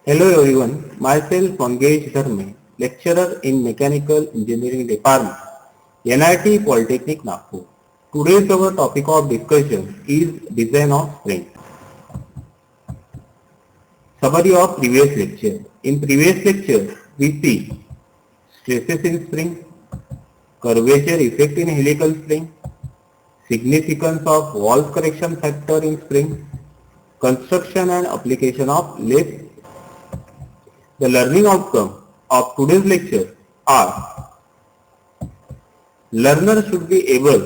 Hello everyone, myself Mangesh Dharme, lecturer in Mechanical Engineering Department, NIT Polytechnic Nagpur. Today's our topic of discussion is design of spring. Summary of previous lecture. In previous lecture, we see stresses in spring, curvature effect in helical spring, significance of Wahl's correction factor in spring, construction and application of lathe. The learning outcome of today's lecture are: learner should be able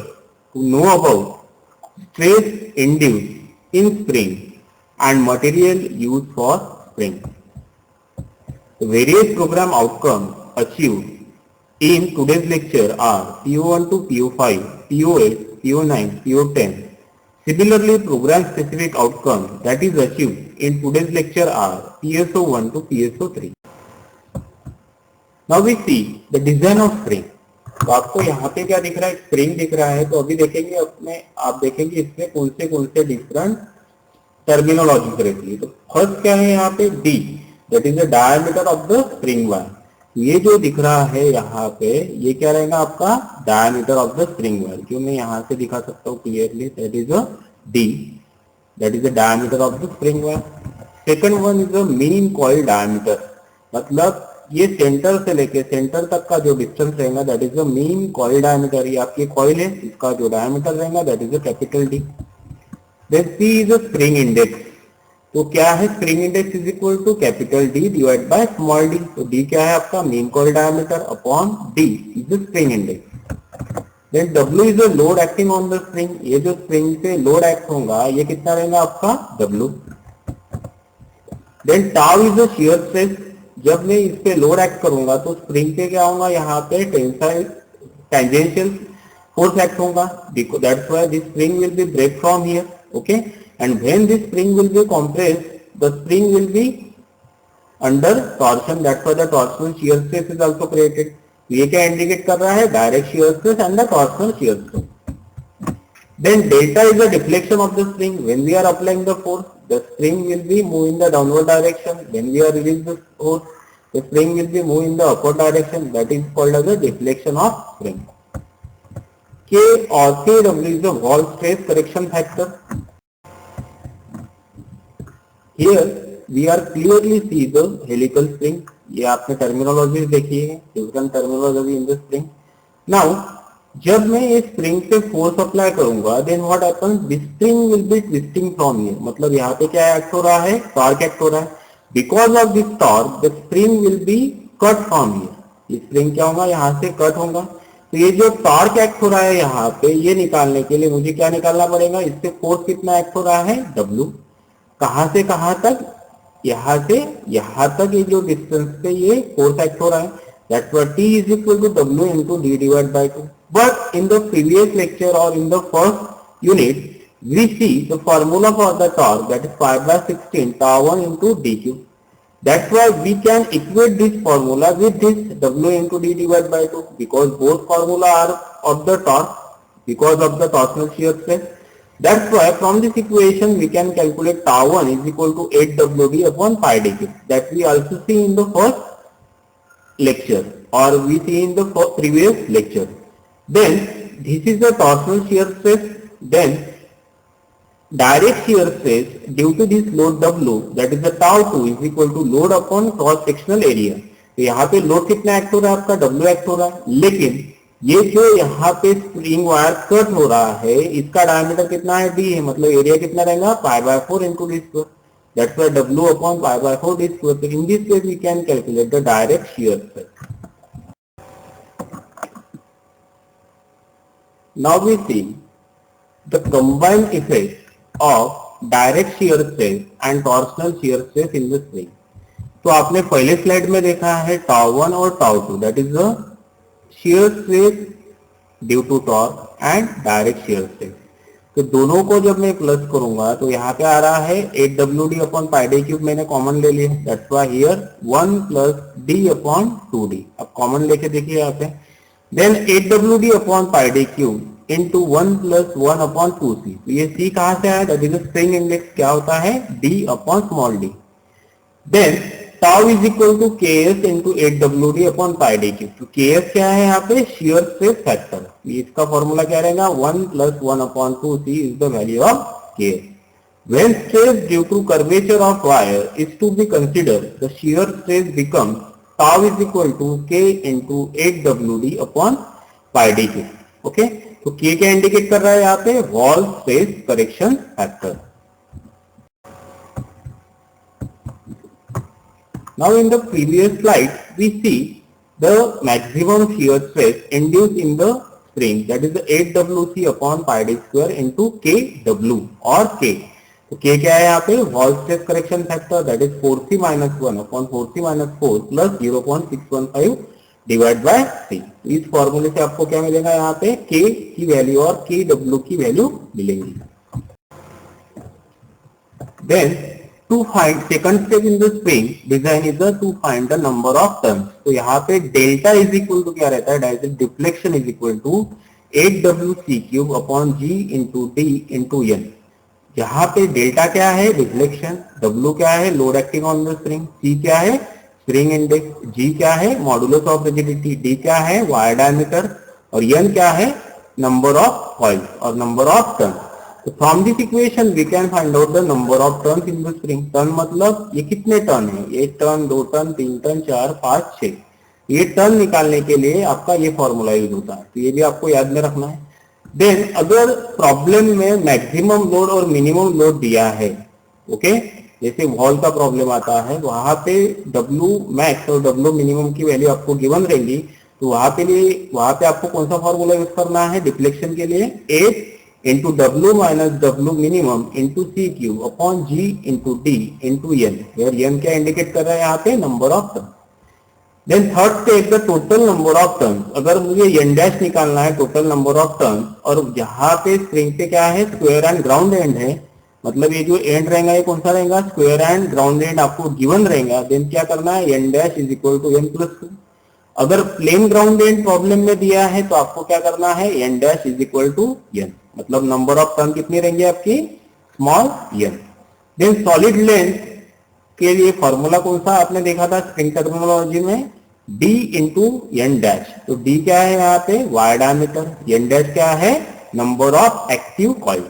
to know about stress induced in spring and material used for spring. The various program outcomes achieved in today's lecture are PO1 to PO5, PO8, PO9, PO10. Similarly, program specific outcomes that is achieved in today's lecture are PSO1 to PSO3. Now we see the design of spring. तो आपको यहाँ पे क्या दिख रहा है, spring दिख रहा है. तो अभी देखेंगे अपने, आप देखेंगे इसमें कौन से डिफरेंट टर्मिनोलॉजी रहती है. तो फर्स्ट क्या है यहाँ पे, D, that is the diameter of the spring wire. ये जो दिख रहा है यहाँ पे, ये क्या रहेगा आपका diameter of the spring wire. जो मैं यहाँ से दिखा सकता हूँ clearly, that is a D, that is the diameter of the spring wire. Second one is the mean coil diameter, मतलब ये सेंटर से लेके सेंटर तक का जो डिस्टेंस रहेगा that is the mean coil diameter. ये आपकी कॉइल है, इसका जो डायमीटर रहेगा that is the capital D. Then C is the spring index. तो क्या है, spring index is equal to capital D divide by small d. तो डी क्या है आपका, mean coil diameter upon d is the spring index. Then W is the load acting on the spring. ये जो spring पे load act होगा ये कितना रहेगा आपका W. Then tau is the shear stress. जब मैं इस पे लोड एक्ट करूंगा तो स्प्रिंग पे क्या होगा, यहाँ पे टेंसाइल टेंजेंशियल फोर्स एक्ट होगा. That's why this spring will be break from here. Okay, and when this spring will be compressed, the spring will be under torsion. That's why the torsional shear stress is also created. ये क्या indicate कर रहा है, direct shear stress and the torsional shear stress. Then delta is the deflection of the spring. When we are applying the force, the spring will be move in the downward direction. When we are releasing the force, the spring will be move in the upward direction. That is called as the deflection of spring. K or Kw is the wall stress correction factor. Here we are clearly see the helical spring. ये आपने terminology देखी है, different terminology in the spring. Now जब मैं इस spring पे force apply करूंगा, then what happens, this spring will be twisting from here. मतलब यहाँ पे क्या एक्ट हो रहा है, टॉर्क एक्ट हो रहा है. Because of this torque the spring will B cut from here. ये स्प्रिंग क्या होगा, यहाँ से कट होगा. तो ये जो टॉर्क एक्ट हो रहा है यहाँ पे, ये निकालने के लिए मुझे क्या निकालना पड़ेगा, इससे फोर्स कितना एक्ट हो रहा है, डब्ल्यू. कहां से कहां तक, यहां से यहां तक ये जो डिस्टेंस पे ये फोर्स एक्ट हो रहा है. That's what T is equal to W into D divide by 2. But in the previous lecture और in the first unit we see the formula for the torque, that is 5/16 tau1 into dq. That's why we can equate this formula with this W into D divided by 2, because both formula are of the torque because of the torsional shear stress. That's why from this equation we can calculate tau1 is equal to 8WD upon pi dq. That we also see in the first lecture or we see in the previous lecture. Then this is the torsional shear stress. Then direct shear stress due to this load W, that is the tau2 is equal to load upon cross sectional area. तो यहाँ पे load कितना act हो रहा है आपका, W act हो रहा है. लेकिन ये जो यहाँ पे स्प्रिंग वायर कट हो रहा है, इसका डायमीटर कितना है, D है. मतलब एरिया कितना रहेगा, π/4 into D square. That's why W upon π/4 D square. So in this case we can calculate the direct shear stress. Now we see the combined effect of direct shear stress and torsional shear stress in the spring. तो आपने पहले slide में देखा है tau1 और tau2, that is the shear stress due to torque and direct shear stress. तो दोनों को जब मैं प्लस करूंगा तो यहाँ पे आ रहा है 8WD upon pi d cube, मैंने कॉमन ले लिया. That's why here 1 plus D upon 2D. अब कॉमन लेके देखिए यहाँ पे. Then 8WD upon pi d cube into 1 plus 1 upon 2C. तो ये C कहाँ से आया, that is the spring index क्या होता है, D upon small d. Then tau is equal to K S into 8 WD upon pi D cube. तो K S क्या है यहाँ पे, शियर स्ट्रेस फैक्टर। इसका फॉर्मूला क्या रहेगा, 1 + 1/2C is the value of K S. When stress due to curvature of wire is to be considered, the shear stress becomes tau is equal to K into 8 WD upon pi d cube. Okay? तो K क्या indicate कर रहा है यहाँ पे, wall stress correction factor. Now in the previous slide we see the maximum shear stress induced in the spring, that is the 8 WC upon pi d square into KW or K। तो K क्या है यहाँ पे, wall stress correction factor, that is 4C - 1 upon 4C - 4 plus 0.615 divide by C। इस फॉर्मूले से आपको क्या मिलेगा, यहाँ पे K की वैल्यू और KW की वैल्यू मिलेंगी। Then to find second step in the spring design is to find the number of turns। तो यहाँ पे डेल्टा इज इक्वल टू क्या रहता है, direct deflection is equal to 8WC³ upon G into D into N। यहाँ पे delta क्या है, डिफ्लेक्शन, W क्या है, load acting on the spring, C क्या है, स्प्रिंग इंडेक्स, G क्या है, मॉडुलस ऑफ रिजिडिटी, D क्या है, वायर डायमीटर, और N क्या है, नंबर ऑफ कॉइल्स और नंबर ऑफ टर्न। तो from this equation we can find out the number of turns in the spring. Turn मतलब ये कितने टर्न है, 1 टर्न, 2 टर्न, 3 टर्न, 4, 5, 6। ये टर्न निकालने के लिए आपका ये फॉर्मूला यूज होता है, तो ये भी आपको याद में रखना है। देन अगर प्रॉब्लम में मैक्सिमम लोड और मिनिमम लोड दिया है, ओके, जैसे वॉल का प्रॉब्लम आता है, वहां पे W मैक्स और W मिनिमम की वैल्यू आपको गिवन रहेंगी, तो वहां पे आपको कौन सा फॉर्मूला यूज करना है डिफ्लेक्शन के लिए, 8 into W minus W minimum into C³ upon G into D into N, और N क्या इंडिकेट कर रहा है यहाँ पे, number of turn. Then third step, the total number of turn. अगर मुझे N डैश निकालना है, टोटल नंबर ऑफ टर्न, और यहाँ पे स्प्रिंग पे क्या है, स्क्वायर एंड ग्राउंड एंड है, मतलब ये जो एंड रहेगा ये कौन सा रहेगा, स्क्वायर एंड ग्राउंड एंड आपको गिवन रहेगा। देन क्या करना है, N dash is equal to N + 2। अगर प्लेन ग्राउंड एंड प्रॉब्लम में दिया है तो आपको क्या करना है, N dash is equal to N, मतलब नंबर ऑफ टर्न कितनी रहेंगे आपकी, small n। Then solid length के लिए फॉर्मूला कौन सा आपने देखा था स्प्रिंग टर्मिनोलॉजी में, D इंटू N डैश। तो D क्या है यहाँ पे, वायर डायमीटर, N डैश क्या है, number of active coil.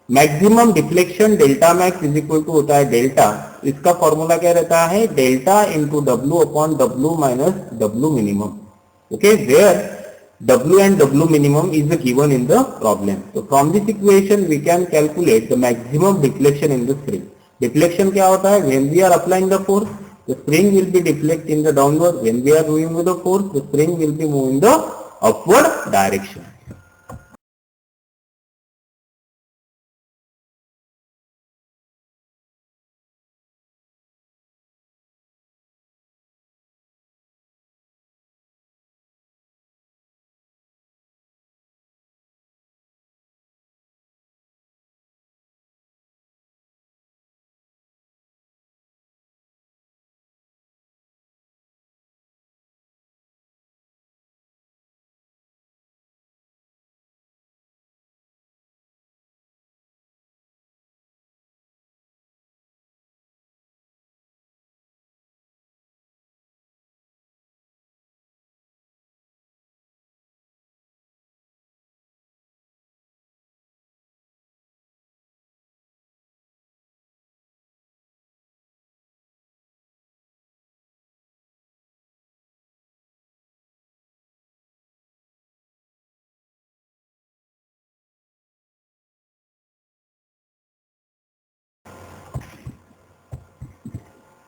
Maximum deflection delta max is equal to होता है डेल्टा, इसका फॉर्मूला क्या रहता है, delta into W upon W minus W minimum. Okay, where W and W minimum is given in the problem. So from this equation we can calculate the maximum deflection in the spring. Deflection क्या होता है, when we are applying the force, the spring will be deflect in the downward. When we are moving with the force, the spring will be moving the upward direction.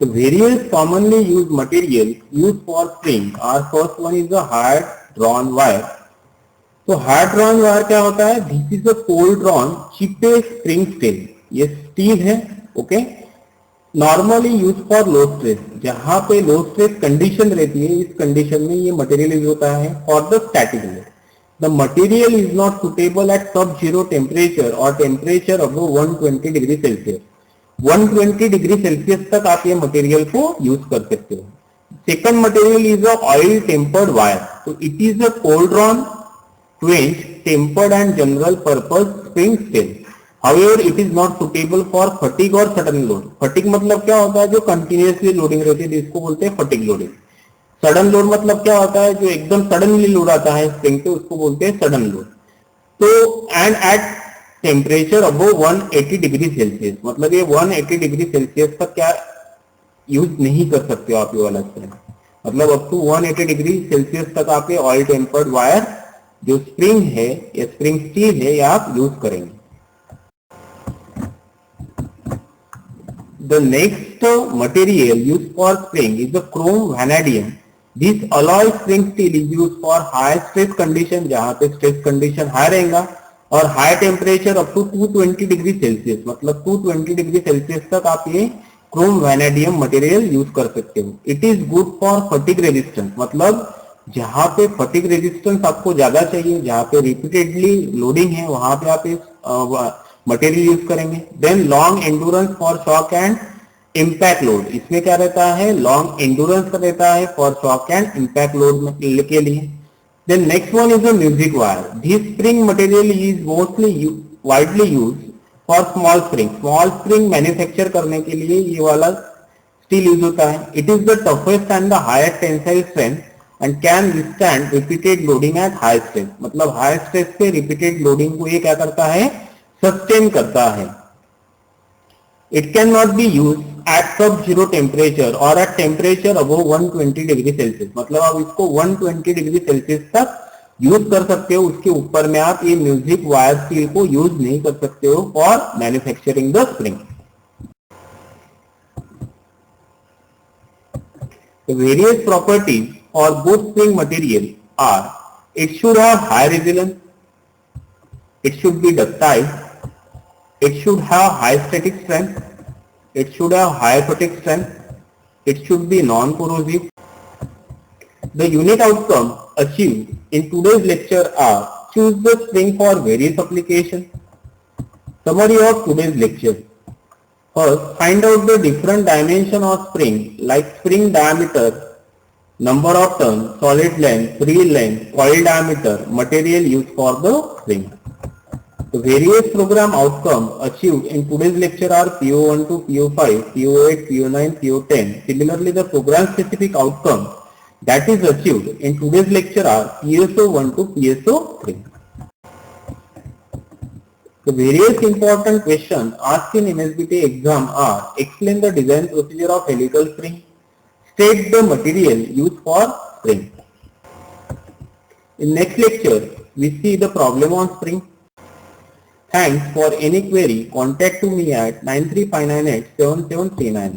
The various commonly used materials used for spring are, first one is the hard drawn wire. तो hard drawn wire क्या होता है, this is a cold drawn cheap spring steel, ये steel है, okay, normally use for low stress, जहां पे लो stress condition रहती है, इस कंडीशन में ये मटेरियल यूज होता है for the static load. The material is not suitable at sub zero temperature और temperature above 120 degree Celsius. 120 degree Celsius तक आप ये मटेरियल को यूज कर सकते हो। Second material is a oil tempered wire, तो it is a cold drawn, quench, tempered and general purpose spring steel. However, it is not suitable for fatigue or sudden load. Fatigue मतलब क्या होता है, जो continuously loading रहती है इसको बोलते हैं फटिग लोडिंग. सडन लोड मतलब क्या होता है, जो एकदम सडनली लोड आता है स्प्रिंग पे उसको बोलते हैं सडन लोड. तो and eight temperature above 180 degree Celsius, मतलब ये 180 डिग्री सेल्सियस तक क्या यूज नहीं कर सकते हो आप ये वाला स्प्रिंग. मतलब अप टू 180 डिग्री सेल्सियस तक आप ये ऑयल टेम्पर्ड वायर जो स्प्रिंग है या स्प्रिंग स्टील है ये आप यूज करेंगे. The next material used for spring is the chrome vanadium. This alloy spring steel is used for high stress condition, जहाँ पे stress condition high रहेगा और high temperature up to 220 degree Celsius, मतलब 220 degree Celsius तक आप ये Chrome vanadium material use कर सकते हो. It is good for fatigue resistance, मतलब जहाँ पे फटिग रेजिस्टेंस आपको ज्यादा चाहिए, जहाँ पे रिपीटेडली लोडिंग है वहां पे आप इस मटेरियल यूज करेंगे. Then long endurance for shock and impact load, इसमें क्या रहता है, लॉन्ग एंडुरेंस का रहता है for shock and impact load के लिए. Then next one is a music wire. This spring material is mostly widely use for small spring. Small spring manufacture करने के लिए ये वाला स्टील यूज होता है. It is the toughest and the highest tensile strength and can withstand repeated loading at high stress, मतलब high stress पे repeated loading को ये क्या करता है, सस्टेन करता है. It can not be use at sub zero temperature और at temperature above 120 degree Celsius, मतलब आप इसको 120 डिग्री सेल्सियस तक यूज कर सकते हो. उसके ऊपर में आप ये म्यूजिक वायर स्टील को यूज नहीं कर सकते हो for manufacturing the spring. The various properties for both spring material are: it should have high resilience, it should be ductile, it should have high static strength, it should have high fatigue strength, it should be non-corrosive. The unique outcome achieved in today's lecture are: choose the spring for various applications. Summary of today's lecture. First, find out the different dimension of spring, like spring diameter, number of turns, solid length, free length, coil diameter, material used for the spring. The various program outcomes achieved in today's lecture are PO1 to PO5, PO8, PO9, PO10. Similarly, the program specific outcome that is achieved in today's lecture are PSO1 to PSO3. The various important questions asked in NSBT exam are: explain the design procedure of helical spring, state the material used for spring. In next lecture, we see the problem on spring. Thanks. For any query, contact to me at 935987739.